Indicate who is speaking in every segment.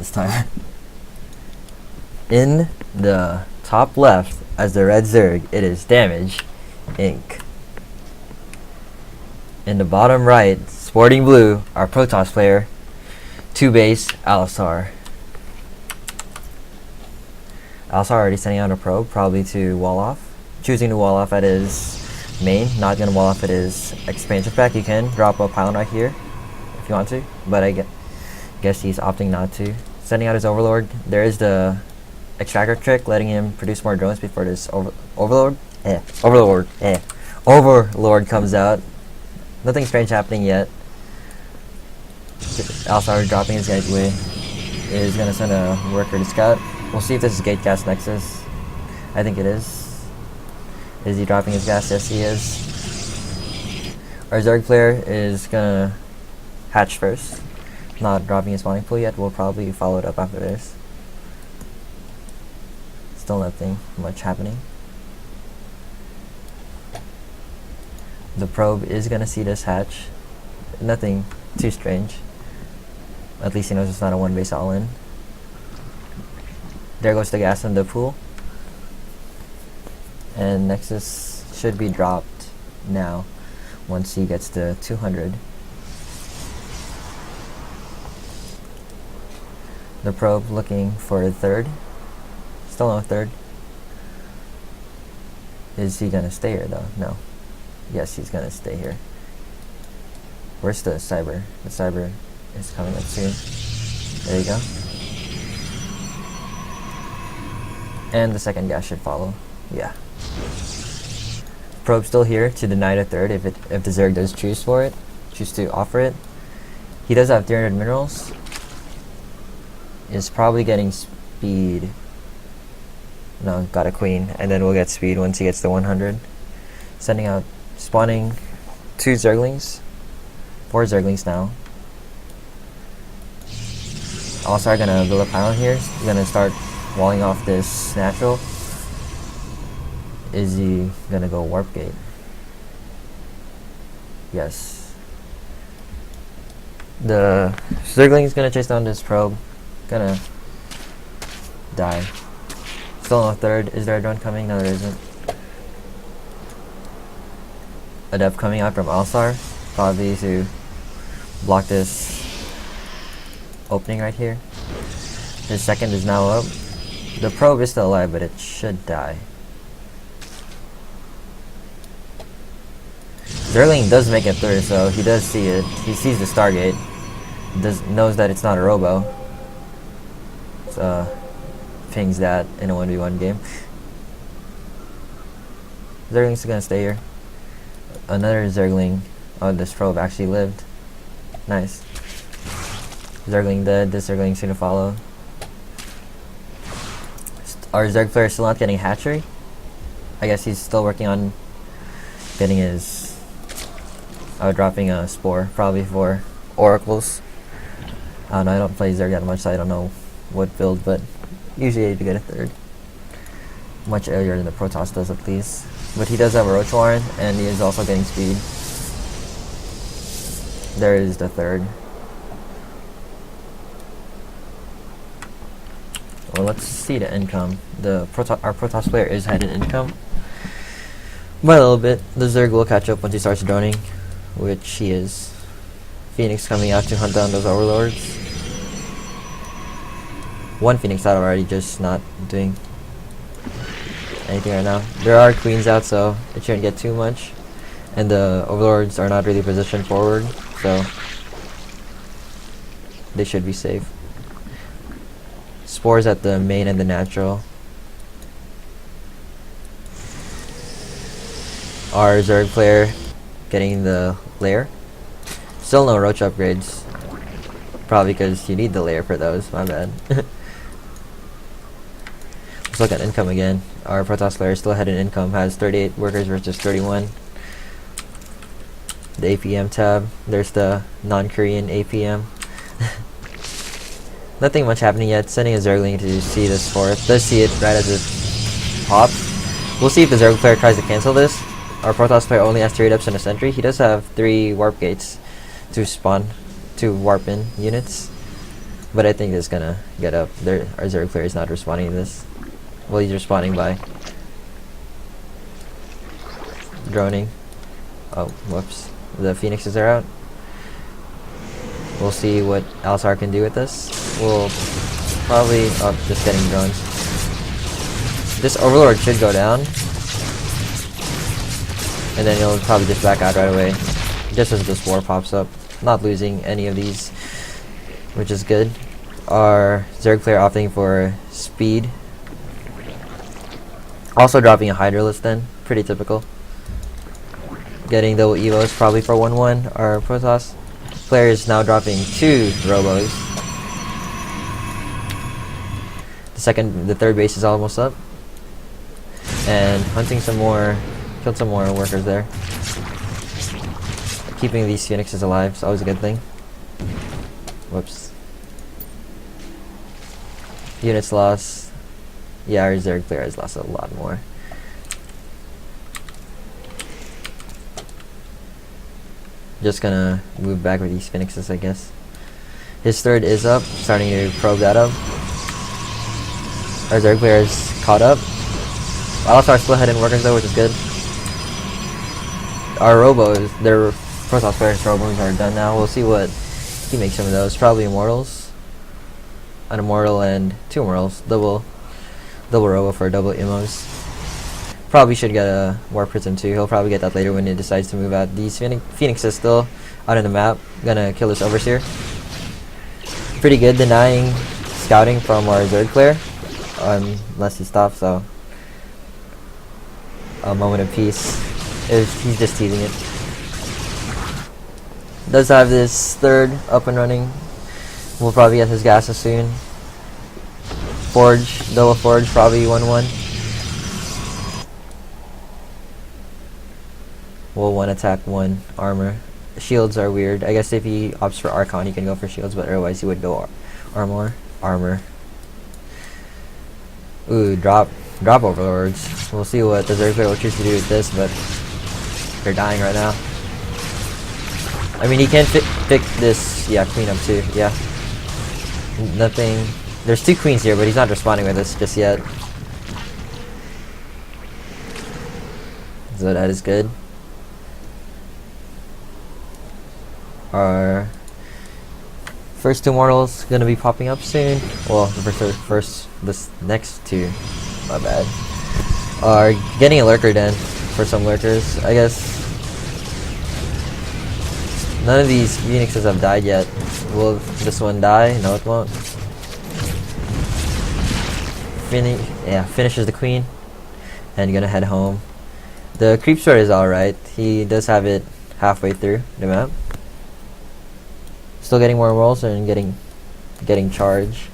Speaker 1: this time. In the top left, as the red Zerg, it is DamageINC. In the bottom right, sporting blue, our Protoss player, 2 base, Alasar. Alasar already sending out a probe, probably to wall off. Choosing to wall off at his main, not gonna wall off at his expansion pack. You can drop a pylon right here if you want to, but I guess he's opting not to. Sending out his overlord. There is the extractor trick, letting him produce more drones before this overlord comes out. Nothing strange happening yet. Alasar dropping his gateway is gonna send a worker to scout. We'll see if this is gate gas nexus. I think it is. Is he dropping his gas? Yes, he is. Our Zerg player is gonna hatch first. Not dropping his spawning pool yet. We'll probably follow it up after this. Still nothing much happening. The probe is gonna see this hatch. Nothing too strange. At least he knows it's not a 1 base all in. There goes the gas in the pool. And Nexus should be dropped now once he gets to 200. The probe looking for a third. Still no third. Is he gonna stay here though? No. Yes, he's gonna stay here. Where's the cyber? The cyber is coming up soon. There you go. And the second gas should follow. Yeah. Probe still here to deny a third if the Zerg does choose to offer it. He does have 300 minerals. Is probably getting speed. No, got a queen, and then we'll get speed once he gets to 100. Sending out, spawning 2 Zerglings, 4 Zerglings now. Also, gonna build a pylon here. He's gonna start walling off this natural. Is he gonna go warp gate? Yes. The Zergling is gonna chase down this probe. Gonna die. Still no third. Is there a drone coming? No, there isn't. A depth coming out from Alasar, probably to block this opening right here. His second is now up. The probe is still alive, but it should die. Zergling does make it through, so he does see it. He sees the Stargate. Knows that it's not a robo. So, pings that in a 1v1 game. Zergling's gonna stay here. Another Zergling. Oh, this probe actually lived. Nice. Zergling dead. This Zergling's gonna follow. Our Zerg player is still not getting a hatchery. I guess he's still working on getting his... dropping a spore, probably for oracles. I don't know, I don't play Zerg that much, so I don't know what build, but usually you get a third. Much earlier than the Protoss does at least. But he does have a Roach Warren, and he is also getting speed. There is the third. Well, let's see the income. Our Protoss player is heading income. By a little bit, the Zerg will catch up once he starts droning, which he is. Phoenix coming out to hunt down those overlords. 1 Phoenix out already, just not doing anything right now. There are queens out, so it shouldn't get too much. And the overlords are not really positioned forward, so they should be safe. Spores at the main and the natural. Our Zerg player getting the lair. Still no roach upgrades. Probably because you need the lair for those, my bad. Let's look at income again. Our Protoss player still ahead in income, has 38 workers versus 31. The APM tab, there's the non-Korean APM. Nothing much happening yet. Sending a Zergling to see this fourth. Does see it right as it pops. We'll see if the Zerg player tries to cancel this. Our Protoss player only has 3 adepts and a sentry. He does have 3 warp gates to spawn, to warp in units. But I think it's gonna get up. Our Zerg player is not responding to this. Well, he's responding by droning. Oh, whoops. The Phoenixes are out. We'll see what Alasar can do with this. We'll probably... Oh, just getting drones. This Overlord should go down. And then he'll probably just back out right away. Just as this war pops up. Not losing any of these, which is good. Our Zerg player opting for speed. Also dropping a Hydralisk then. Pretty typical. Getting double evos probably for 1-1. Our Protoss player is now dropping 2 Robos. The third base is almost up. And hunting some more, killed some more workers there. Keeping these Phoenixes alive is always a good thing. Whoops. Units lost. Yeah, our Zerg player has lost a lot more. Just gonna move back with these Phoenixes, I guess. His third is up, starting to probe that up. Our Zerg player is caught up. Alasar still heading workers though, which is good. Our Robos, their Protoss players' Robos are done now. We'll see what he makes some of those. Probably Immortals. An Immortal and 2 Immortals. Double Robo for double Immos. Probably should get a War Prism too. He'll probably get that later when he decides to move out. These Phoenixes still out on the map. Gonna kill this Overseer. Pretty good denying scouting from our Zerg player. Unless he stops, so a moment of peace. He's just teasing it. Does have this third up and running. We'll probably get his gases soon. Forge, double Forge, probably 1-1. We'll 1 attack, 1 armor. Shields are weird. I guess if he opts for Archon, he can go for shields, but otherwise he would go armor. Ooh, drop Overlords. We'll see what the Zerg player will choose to do with this, but they're dying right now. I mean, he can pick this, yeah, Queen up too, yeah. Nothing. There's 2 Queens here, but he's not responding with this just yet. So that is good. Our first 2 Mortals gonna be popping up soon. Well, this next 2, my bad. Are getting a Lurker Den for some Lurkers, I guess. None of these Phoenixes have died yet. Will this one die? No, it won't. Finishes the Queen. And gonna head home. The Creep Sword is alright. He does have it halfway through the map. Still getting more rolls and getting charge.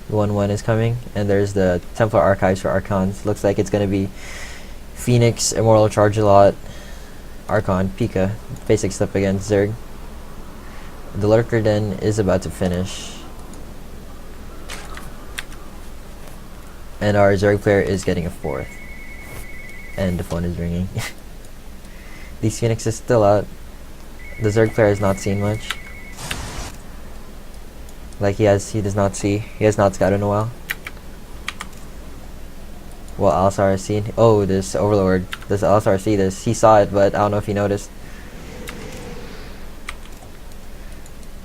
Speaker 1: 1-1 is coming. And there's the Templar Archives for Archons. Looks like it's gonna be Phoenix, Immortal, Charge a Lot, Archon, Pika, basic stuff against Zerg. The Lurker Den is about to finish. And our Zerg player is getting a 4th. And the phone is ringing. These Phoenix is still out. The Zerg player has not seen much. Like he has not scouted in a while. Well, Alasar has seen. Oh, this Overlord. Does Alasar see this? He saw it, but I don't know if he noticed.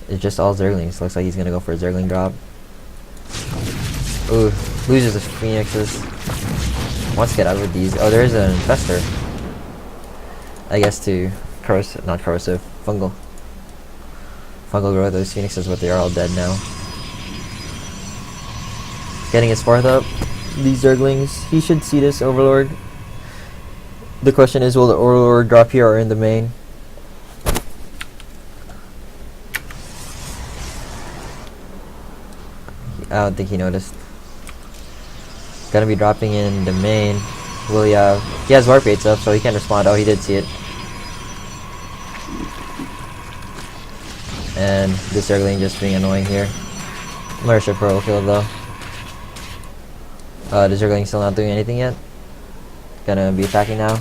Speaker 1: It's just all Zerglings. Looks like he's gonna go for a Zergling drop. Ooh, loses the Phoenixes. Wants to get out with these. Oh, there's an Infestor. I guess to not corrosive, fungal. Fungal grow those Phoenixes, but they are all dead now. Getting his 4th up. These Zerglings, he should see this Overlord. The question is, will the Overlord drop here or in the main? I don't think he noticed. Gonna be dropping in the main. Will he have... He has Warp Gates up, so he can respond. Oh, he did see it. And this Zergling just being annoying here. Militia Pearl kill though. The Zergling still not doing anything yet. Gonna be attacking now.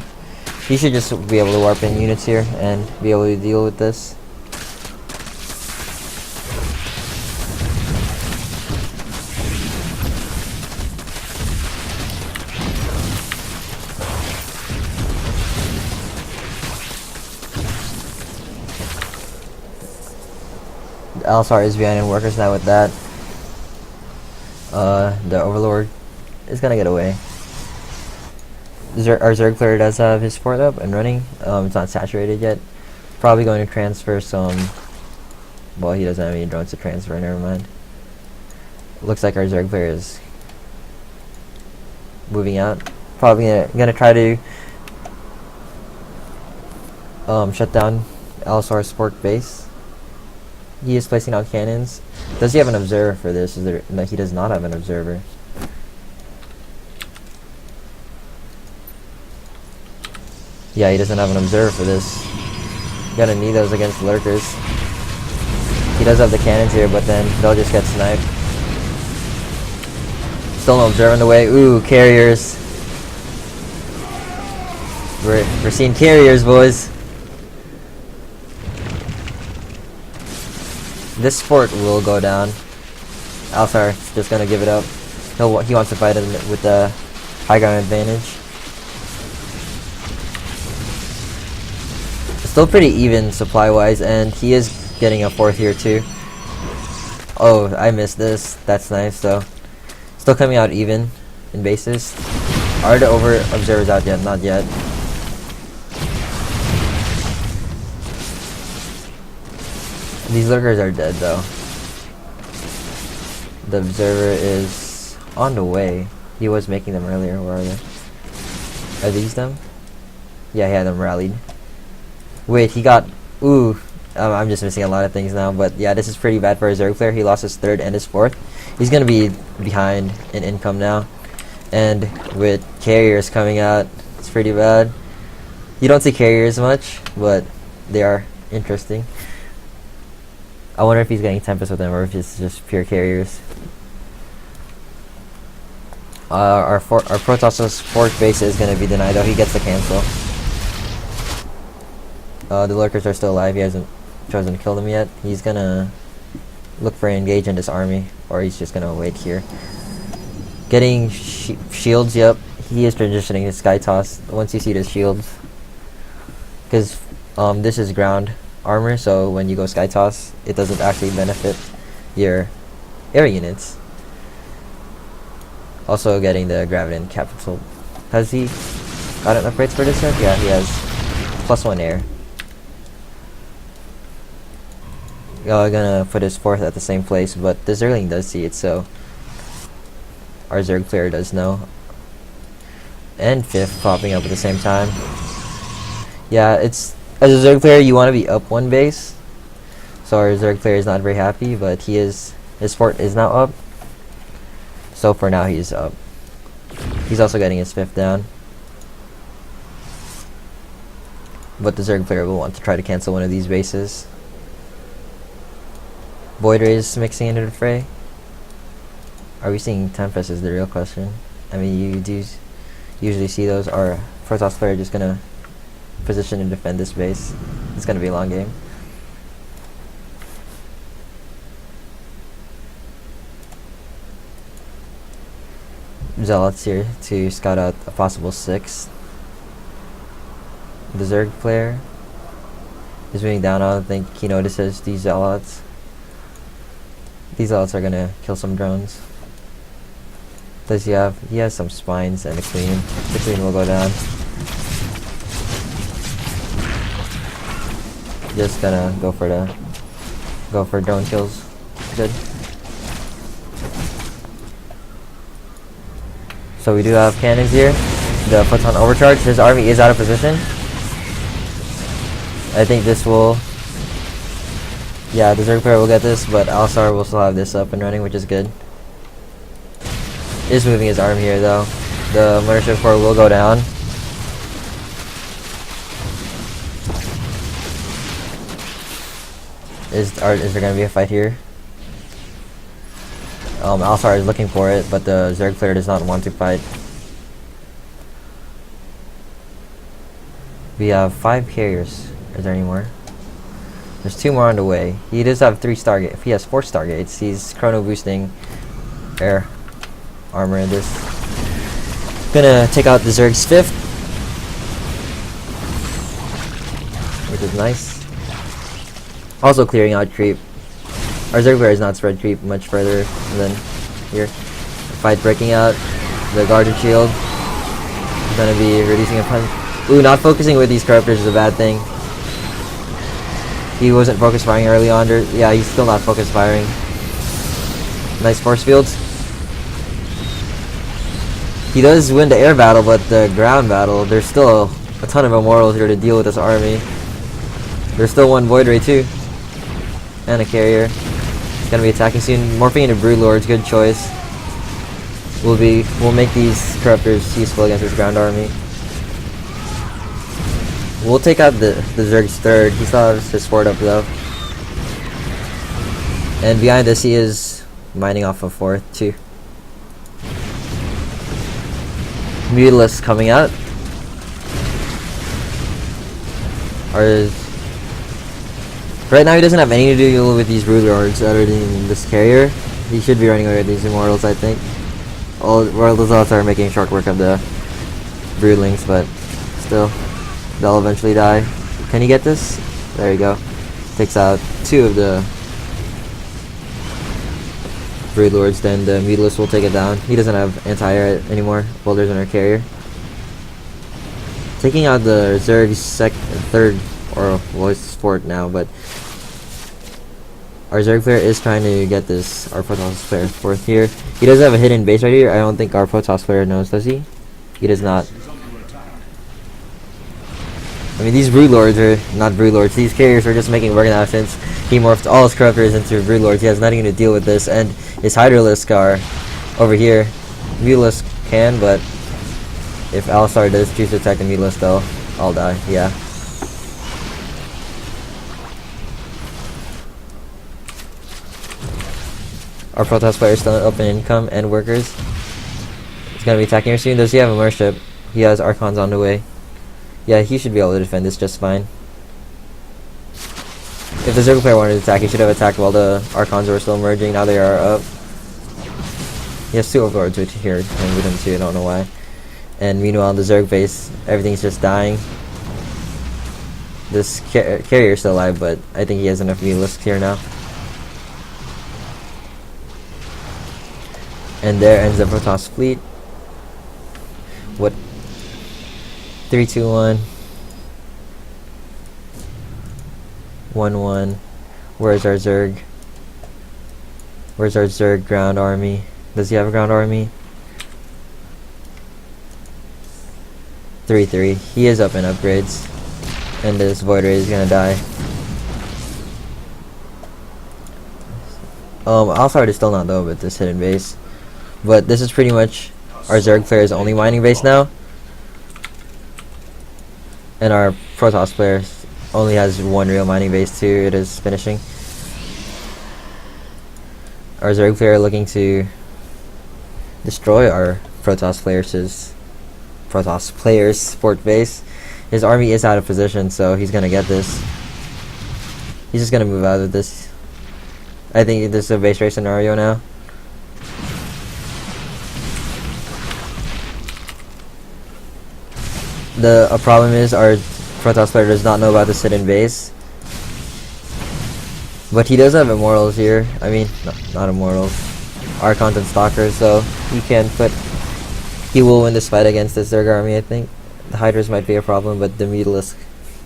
Speaker 1: He should just be able to warp in units here and be able to deal with this. Alasar is behind in workers now with that. The Overlord is gonna get away. Our Zerg player does have his fort up and running. It's not saturated yet. Probably going to transfer some. Well, he doesn't have any drones to transfer. Never mind. Looks like our Zerg player is moving out. Probably gonna try to shut down Alasar's fort base. He is placing out cannons. Does he have an observer for this? No, he does not have an observer. Yeah, he doesn't have an observer for this. Gonna need those against lurkers. He does have the cannons here, but then they'll just get sniped. Still no observer in the way. Ooh, carriers. We're seeing carriers, boys. This fort will go down. Alasar is just gonna give it up. He wants to fight it with the high ground advantage. Still pretty even supply wise, and he is getting a fourth here too. Oh, I missed this. That's nice though. Still coming out even in bases. Are the over observers out yet? Not yet. These lurkers are dead though. The observer is on the way. He was making them earlier. Where are they? Are these them? Yeah, he had them rallied. Wait, he got... Ooh. I'm just missing a lot of things now. But yeah, this is pretty bad for a Zerg player. He lost his third and his fourth. He's going to be behind in income now. And with carriers coming out, it's pretty bad. You don't see carriers much, but they are interesting. I wonder if he's getting Tempest with them or if it's just pure carriers. Our Protoss's fourth base is going to be denied, though. He gets the cancel. The lurkers are still alive. He hasn't chosen to kill them yet. He's going to look for an engage in this army, or he's just going to wait here. Getting shields, yep. He is transitioning to Sky Toss once you see the shields. Because this is ground armor, so when you go Sky Toss, it doesn't actually benefit your air units. Also getting the Graviton Capital. Has he gotten upgrades for this yet? Yeah, he has +1 air. Gonna put his fourth at the same place, but the Zergling does see it, so our Zerg player does know. And fifth popping up at the same time. Yeah, it's as a Zerg player you want to be up one base, so our Zerg player is not very happy, but his fort is now up. So for now he's up. He's also getting his fifth down. But the Zerg player will want to try to cancel one of these bases. Void Rays mixing into the fray. Are we seeing Tempest is the real question. I mean, you do usually see those. Our Protoss player just gonna position and defend this base. It's gonna be a long game. Zealots here to scout out a possible 6. The Zerg player is moving down. I don't think he notices these Zealots. These Zealots are gonna kill some drones. Does he have? He has some spines and a queen. The queen will go down. Just gonna go for drone kills. Good. So we do have cannons here. The photon overcharge. His army is out of position. I think this will... Yeah, the Zerg player will get this, but Alasar will still have this up and running, which is good. Is moving his arm here though. The Mothership Core will go down. Is there gonna be a fight here? Alasar is looking for it, but the Zerg player does not want to fight. We have 5 carriers. Is there any more? There's 2 more on the way. He does have 3 Stargates. He has 4 Stargates. He's chrono boosting air armor in this. Gonna take out the Zerg's 5th, which is nice. Also clearing out creep. Our Zerg player is not spread creep much further than here. Fight breaking out. The guarded shield is gonna be reducing a punch. Ooh, not focusing with these corruptors is a bad thing. He wasn't focus firing early on. Yeah, he's still not focus firing. Nice force fields. He does win the air battle, but the ground battle, there's still a ton of immortals here to deal with this army. There's still one Void Ray too. And a carrier. He's gonna be attacking soon. Morphing into Broodlords, good choice. We'll make these corruptors useful against this ground army. We'll take out the Zerg's third. He still has his fort up though. And behind this he is mining off a fourth too. Mutalisk coming out. Right now he doesn't have any to do with these Broodlords other than this carrier. He should be running away with these immortals, I think. All Alasar are making short work of the Broodlings, but still, they'll eventually die. Can he get this? There you go. Takes out two of the Broodlords, then the Mutalisk will take it down. He doesn't have anti-air anymore. Boulders in our carrier. Taking out the Zerg's third, or voice fort now, but our Zerg player is trying to get this, our Protoss player fourth here. He does have a hidden base right here. I don't think our Protoss player knows, does he? He does not. I mean, these Broodlords are not Broodlords. These carriers are just making work now since he morphed all his corruptors into Broodlords. He has nothing to deal with this, and his Hydralisk are over here. Mutalisk can, but if Alasar does choose to attack the Mutalisk, though, I'll die. Yeah. Our Protoss player is still in open income and workers. He's gonna be attacking here soon. Does he have a Mership? He has Archons on the way. Yeah, he should be able to defend this just fine. If the Zerg player wanted to attack, he should have attacked while the Archons were still merging. Now they are up. He has two Overlords which here and with him too, I don't know why. And meanwhile, the Zerg base, everything's just dying. This carrier is still alive, but I think he has enough Mutalisks here now. And there ends the Protoss fleet. What? 3, 2, 1. 1, 1. Where's our Zerg? Where's our Zerg ground army? Does he have a ground army? 3, 3. He is up in upgrades. And this Void Ray is gonna die. Alasar is still not though with this hidden base. But this is pretty much our Zerg player's only mining base now. And our Protoss player only has one real mining base too. It is finishing. Our Zerg player looking to destroy our Protoss player's fort base. His army is out of position, so he's gonna get this. He's just gonna move out of this. I think this is a base race scenario now. A problem is our Protoss player does not know about this hidden base. But he does have immortals here. I mean, not immortals. Archons and Stalkers, so he will win this fight against this Zerg army, I think. The Hydras might be a problem, but the Mutalisk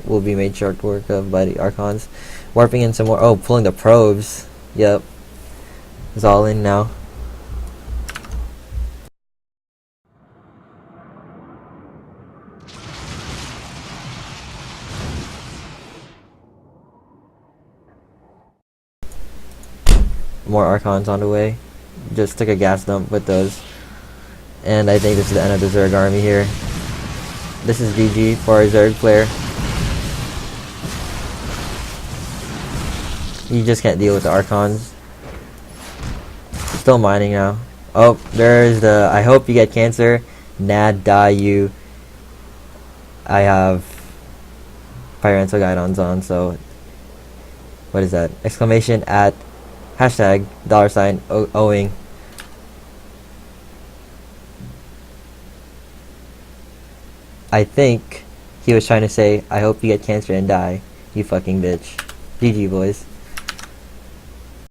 Speaker 1: will be made short work of by the Archons. Warping in some more. Oh, pulling the probes. Yep. It's all in now. More Archons on the way. Just took a gas dump with those. And I think this is the end of the Zerg army here. This is GG for our Zerg player. You just can't deal with the Archons. Still mining now. Oh, there's the I hope you get cancer. Nad die you. I have Pyranto Guidons on, so what is that? Exclamation at hashtag $ owing. I think he was trying to say, I hope you get cancer and die, you fucking bitch. GG, boys.